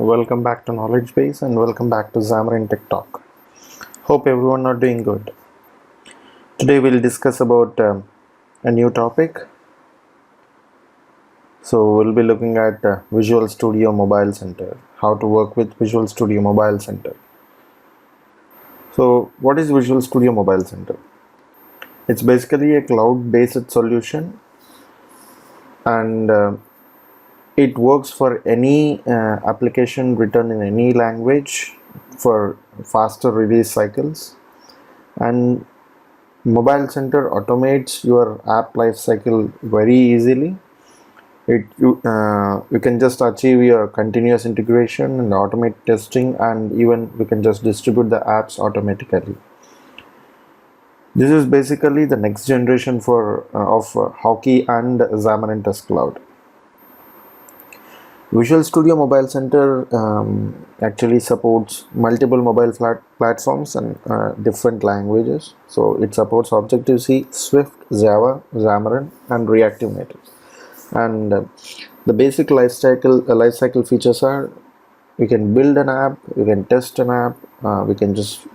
welcome back to Knowledge Base and welcome back to Xamarin Tech Talk. Hope everyone are doing good. Today we'll discuss about a new topic. So we'll be looking at Visual Studio Mobile Center, how to work with Visual Studio Mobile Center. So what is Visual Studio Mobile Center? It's basically a cloud-based solution, and it works for any application written in any language for faster release cycles. And Mobile Center automates your app lifecycle very easily. You can just achieve your continuous integration and automate testing, and even we can just distribute the apps automatically. This is basically the next generation of Hockey and Xamarin Test Cloud. Visual Studio Mobile Center actually supports multiple mobile platforms and different languages. So it supports Objective-C, Swift, Java, Xamarin, and Reactive Native. And the basic lifecycle features are: we can build an app, we can test an app, we can just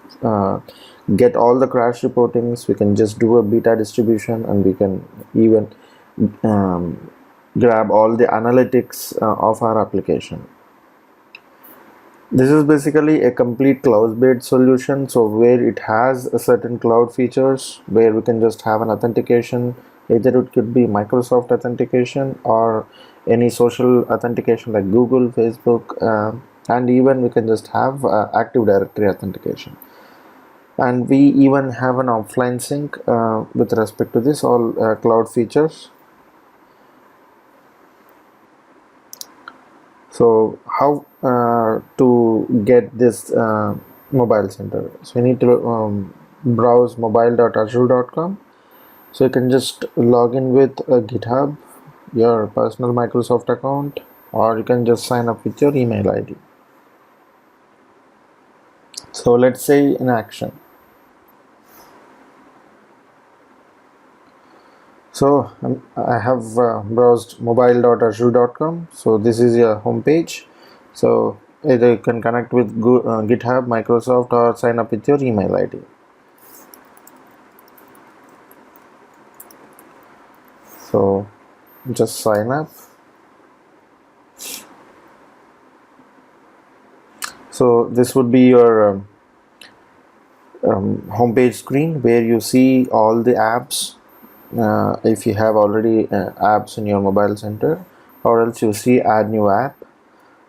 get all the crash reportings, we can just do a beta distribution, and we can even grab all the analytics of our application. This is basically a complete cloud-based solution, so where it has a certain cloud features where we can just have an authentication. Either it could be Microsoft authentication or any social authentication like Google, Facebook, and even we can just have Active Directory authentication. And we even have an offline sync with respect to this all cloud features. So how to get this mobile center? So you need to browse mobile.azure.com. So you can just log in with a GitHub, your personal Microsoft account, or you can just sign up with your email ID. So let's say in action. So I have browsed mobile.azure.com. So this is your home page. So either you can connect with GitHub, Microsoft, or sign up with your email ID. So just sign up. So this would be your homepage screen where you see all the apps. If you have already apps in your mobile center, or else you see add new app.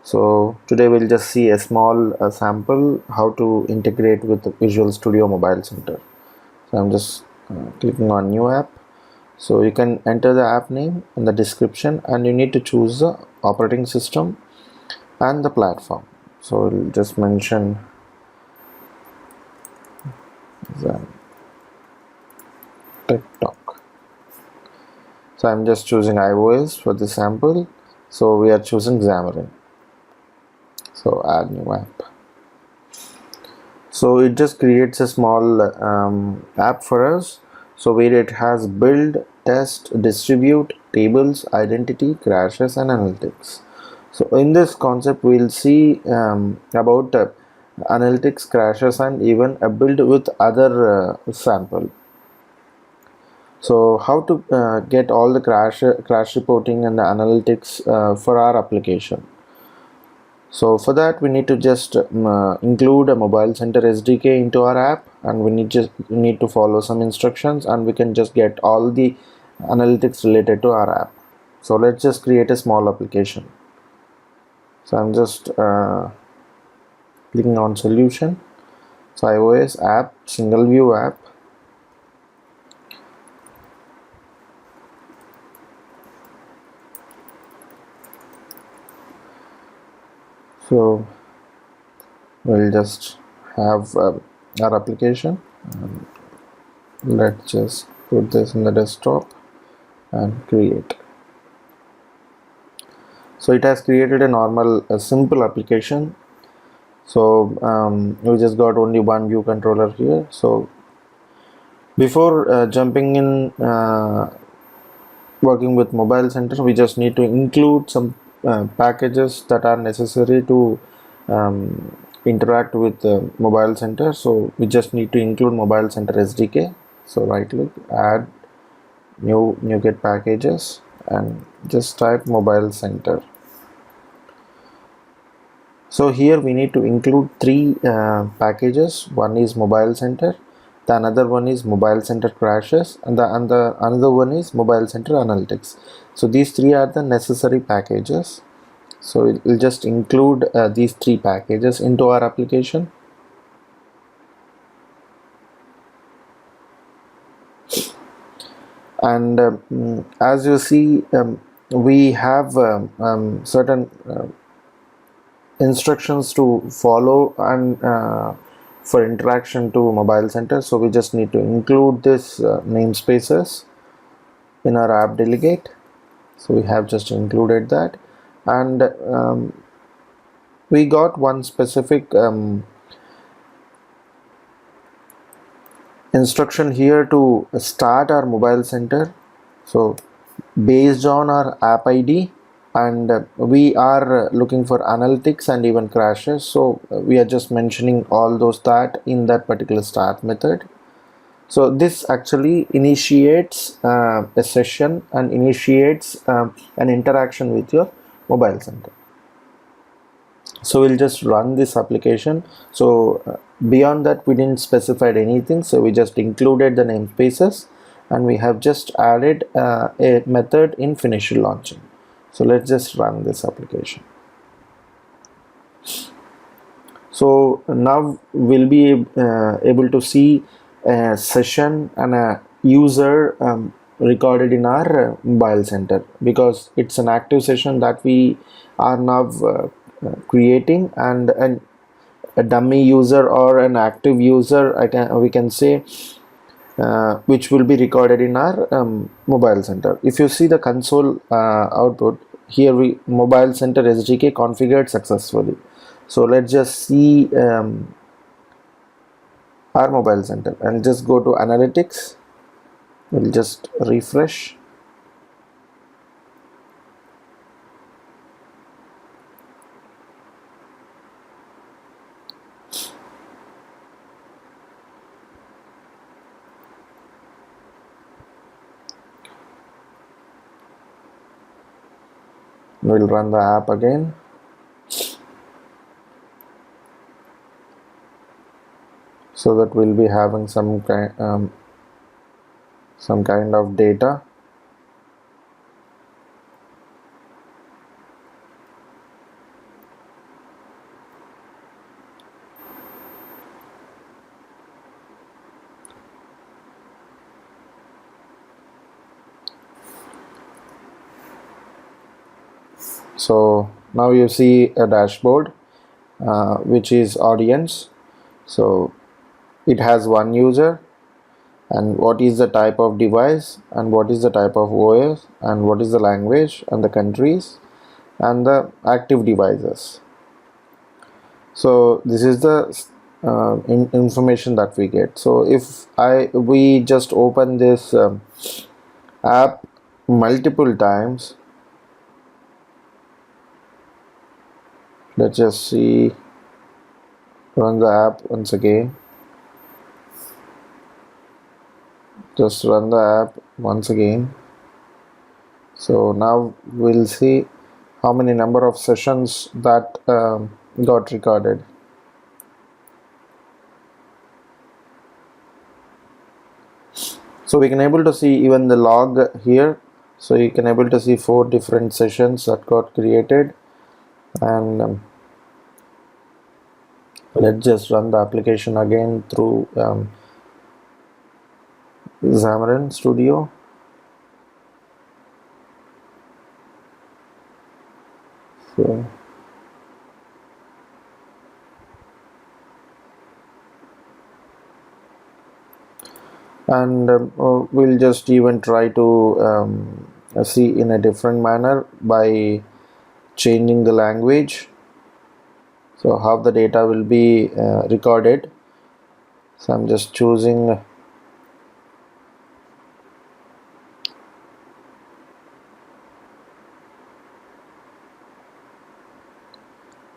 So today we'll just see a small sample how to integrate with the Visual Studio Mobile Center. So I'm just clicking on new app. So you can enter the app name in the description, and you need to choose the operating system and the platform. So we'll just mention Tech Talk. So I'm just choosing iOS for the sample. So we are choosing Xamarin. So add new app. So it just creates a small app for us. So where it has build, test, distribute, tables, identity, crashes, and analytics. So in this concept we'll see about analytics, crashes, and even a build with other sample. So how to get all the crash reporting and the analytics for our application. So for that we need to just include a Mobile Center SDK into our app, and we need to follow some instructions, and we can just get all the analytics related to our app. So let's just create a small application. So I'm just clicking on solution. So iOS app, single view app. So we'll just have our application, and let's just put this in the desktop and create. So it has created a simple application. So we just got only one view controller here. So before jumping in working with Mobile Center, we just need to include some packages that are necessary to interact with the mobile center. So we just need to include mobile center SDK. So right click, add new NuGet packages, and just type mobile center. So here we need to include three packages. One is mobile center, the another one is mobile center crashes, and the another one is mobile center analytics. So these three are the necessary packages. So we'll just include these three packages into our application. And as you see, we have certain instructions to follow and for interaction to mobile center. So we just need to include this namespaces in our app delegate. So we have just included that, and we got one specific instruction here to start our mobile center. So based on our app ID, and we are looking for analytics and even crashes. So we are just mentioning all those that in that particular start method. So this actually initiates a session and initiates an interaction with your mobile center. So we'll just run this application. So beyond that, we didn't specify anything, so we just included the namespaces, and we have just added a method in finish launching. So let's just run this application. So now we'll be able to see a session and a user recorded in our mobile center, because it's an active session that we are now creating, and a dummy user or an active user, we can say, which will be recorded in our mobile center. If you see the console output here, we mobile center SDK configured successfully. So let's just see our mobile center and just go to analytics. We'll just refresh. We'll run the app again. So that we'll be having some kind of data. So now you see a dashboard which is audience. So it has one user, and what is the type of device, and what is the type of OS, and what is the language, and the countries, and the active devices. So this is the information that we get. So if we just open this app multiple times, let's just see, run the app once again. Just run the app once again. So now we'll see how many number of sessions that got recorded. So we can able to see even the log here. So you can able to see 4 different sessions that got created, and let's just run the application again through Xamarin Studio. So and we'll just even try to see in a different manner by changing the language. So how the data will be recorded. So I'm just choosing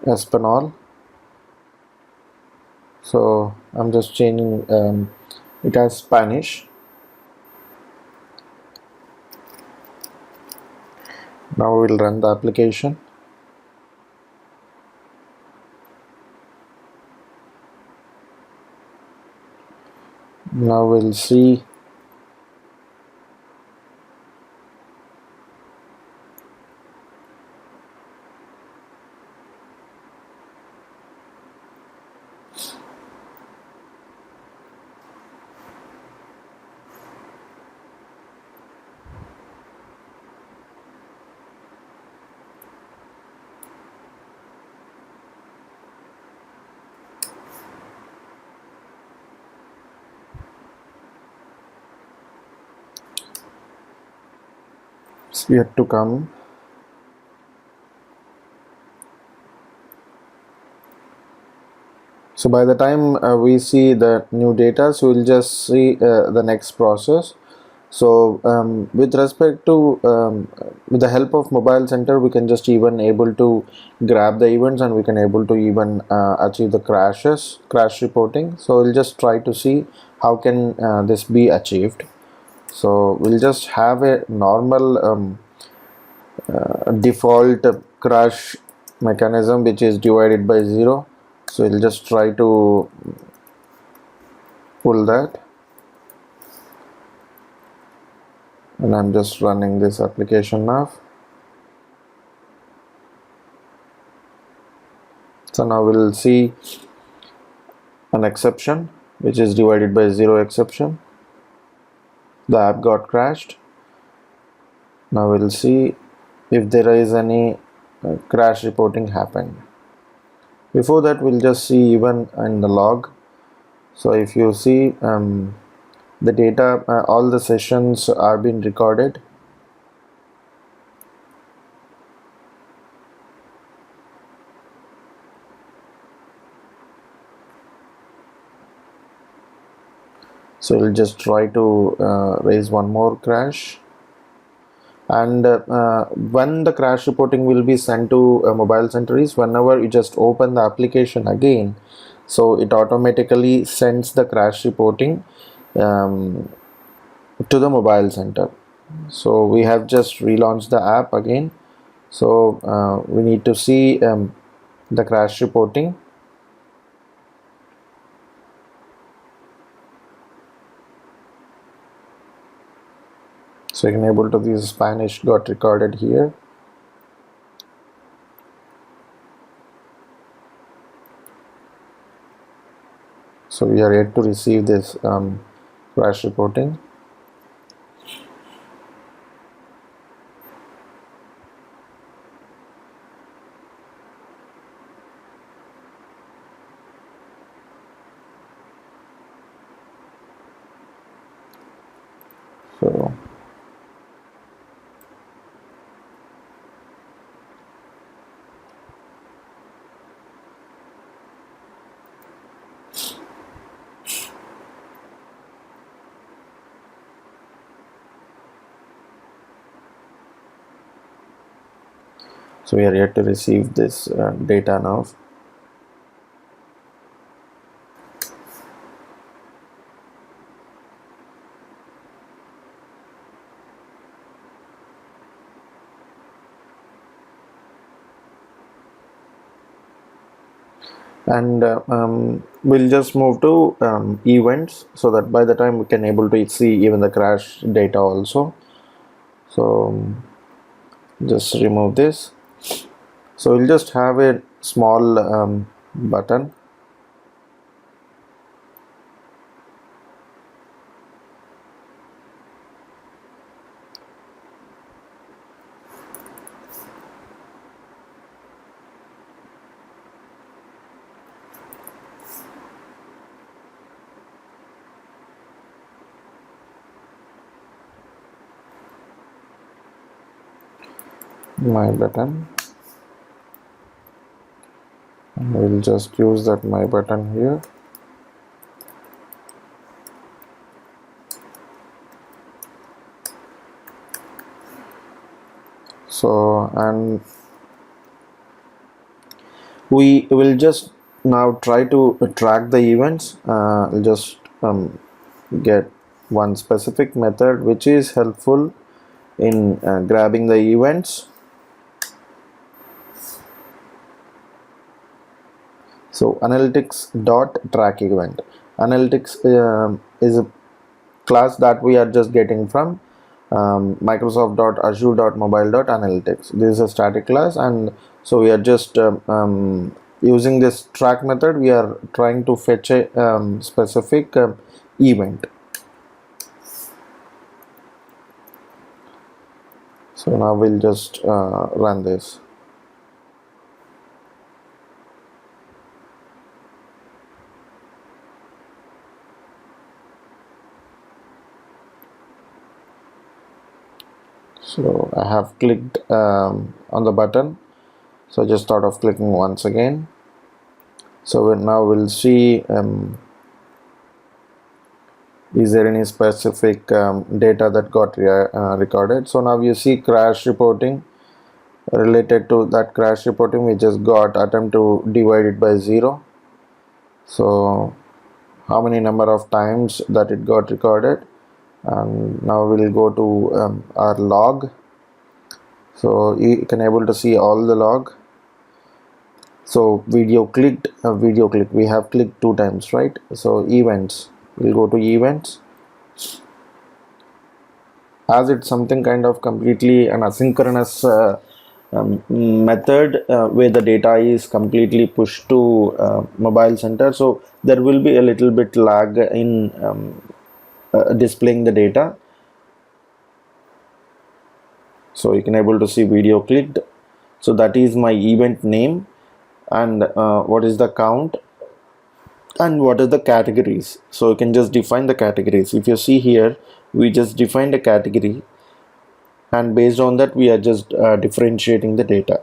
Espanol. So I'm just changing it as Spanish. Now we'll run the application. Now we'll see it's yet to come. So by the time we see the new data, so we'll just see the next process. So with respect to with the help of mobile center, we can just even able to grab the events, and we can able to even achieve the crash reporting. So we'll just try to see how can this be achieved. So we'll just have a normal default crash mechanism which is divided by 0. So we'll just try to pull that, and I'm just running this application now. So now we'll see an exception which is divided by 0 exception. The app got crashed. Now we'll see if there is any crash reporting happened. Before that, we'll just see even in the log. So if you see the data, all the sessions are being recorded. So we'll just try to raise one more crash. And when the crash reporting will be sent to mobile center is whenever you just open the application again, so it automatically sends the crash reporting to the mobile center. So we have just relaunched the app again. So we need to see the crash reporting. So you can able to this Spanish got recorded here. So we are yet to receive this crash reporting. So we are yet to receive this data now. And we'll just move to events, so that by the time we can able to see even the crash data also. So just remove this. So we'll just have a small button. My button, and we'll just use that my button here. So and we will just now try to track the events. I'll just get one specific method which is helpful in grabbing the events. So analytics dot track event. Analytics is a class that we are just getting from Microsoft.azure.mobile.analytics. This is a static class, and so we are just using this track method. We are trying to fetch a specific event. So now we'll just run this. So I have clicked on the button, so I just thought of clicking once again. So now we'll see is there any specific data that got recorded. So now you see crash reporting. Related to that crash reporting, we just got attempt to divide it by 0. So how many number of times that it got recorded. And now we'll go to our log. So you can able to see all the log. So video clicked, we have clicked 2 times, right? So events, we'll go to events. As it's something kind of completely an asynchronous method where the data is completely pushed to mobile center, so there will be a little bit lag in displaying the data. So you can able to see video clicked. So that is my event name, and what is the count, and what are the categories. So you can just define the categories. If you see here, we just defined a category, and based on that we are just differentiating the data.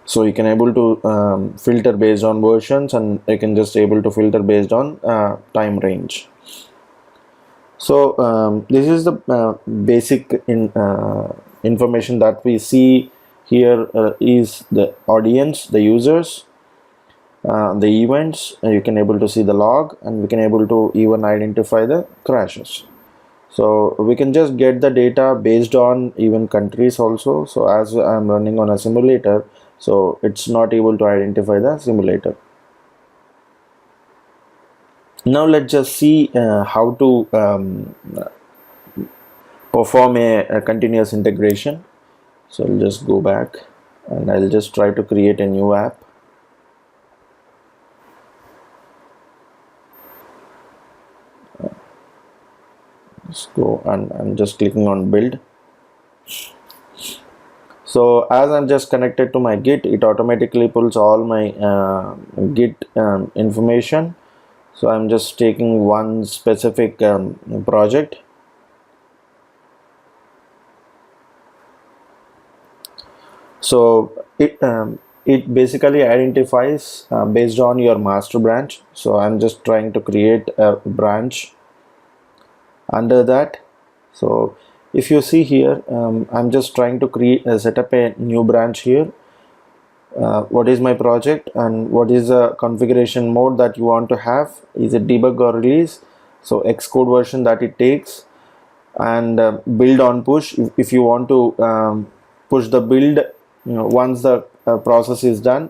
So you can able to filter based on versions, and you can just able to filter based on time range. So this is the basic information that we see here. Is the audience, the users, the events, you can able to see the log, and we can able to even identify the crashes. So we can just get the data based on even countries also. So as I'm running on a simulator, so it's not able to identify the simulator. Now let's just see how to perform a continuous integration. So I'll just go back, and I'll just try to create a new app. Let's go, and I'm just clicking on build. So as I'm just connected to my Git, it automatically pulls all my Git information. So I'm just taking one specific project. So it basically identifies based on your master branch. So I'm just trying to create a branch under that. So if you see here, I'm just trying to set up a new branch here. What is my project, and what is the configuration mode that you want to have? Is it debug or release? So Xcode version that it takes, and build on push if you want to push the build once the process is done,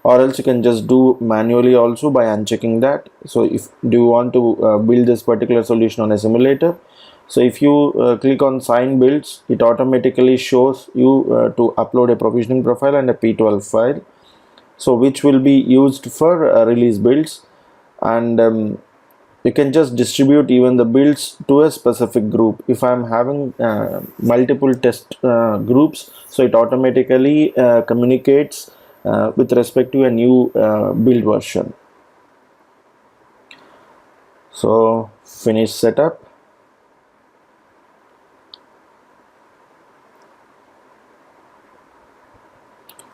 or else you can just do manually also by unchecking that. So if do you want to build this particular solution on a simulator, so if you click on sign builds, it automatically shows you to upload a provisioning profile and a P12 file, so which will be used for release builds. And you can just distribute even the builds to a specific group. If I'm having multiple test groups, so it automatically communicates with respect to a new build version. So finish setup.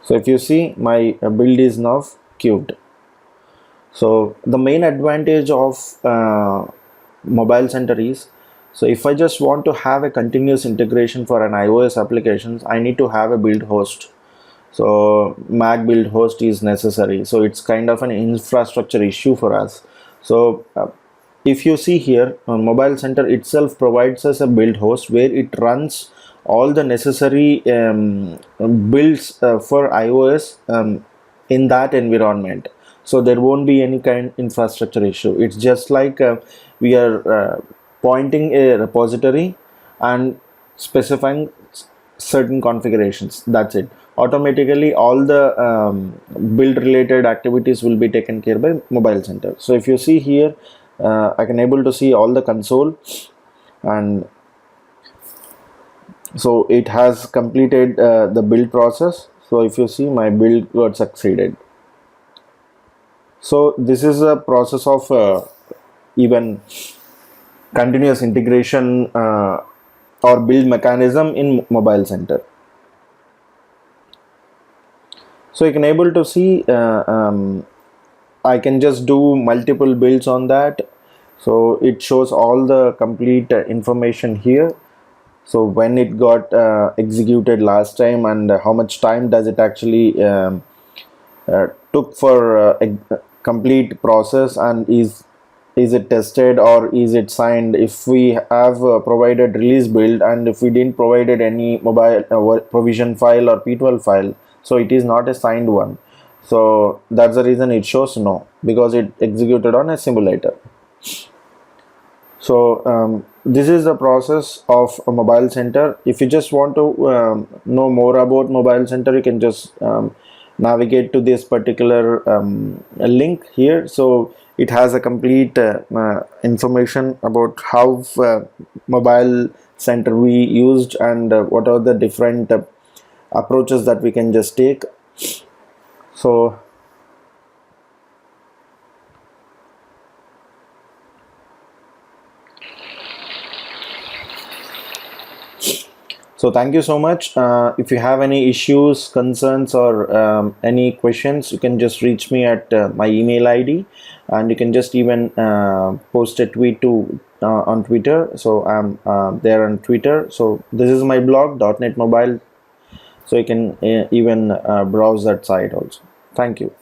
So if you see, my build is now queued. So the main advantage of mobile center is, so if I just want to have a continuous integration for an iOS applications, I need to have a build host. So Mac build host is necessary. So it's kind of an infrastructure issue for us. So if you see here, Mobile Center itself provides us a build host where it runs all the necessary builds for iOS in that environment. So there won't be any kind infrastructure issue. It's just like we are pointing a repository and specifying certain configurations. That's it. Automatically all the build related activities will be taken care by Mobile Center. So if you see here, I can able to see all the console, and so it has completed the build process. So if you see, my build got succeeded. So this is a process of even continuous integration or build mechanism in Mobile Center. So you can able to see I can just do multiple builds on that. So it shows all the complete information here. So when it got executed last time, and how much time does it actually took for complete process, and is it tested or is it signed. If we have provided release build and if we didn't provided any mobile provision file or p12 file, so it is not a signed one. So that's the reason it shows no, because it executed on a simulator. So this is the process of a Mobile Center. If you just want to know more about Mobile Center, you can just navigate to this particular link here. So it has a complete information about how Mobile Center we used, and what are the different approaches that we can just take. So thank you so much. If you have any issues, concerns, or any questions, you can just reach me at my email ID, and you can just even post a tweet to on Twitter. So I'm there on Twitter. So this is my blog, .NET Mobile. So you can even browse that site also. Thank you.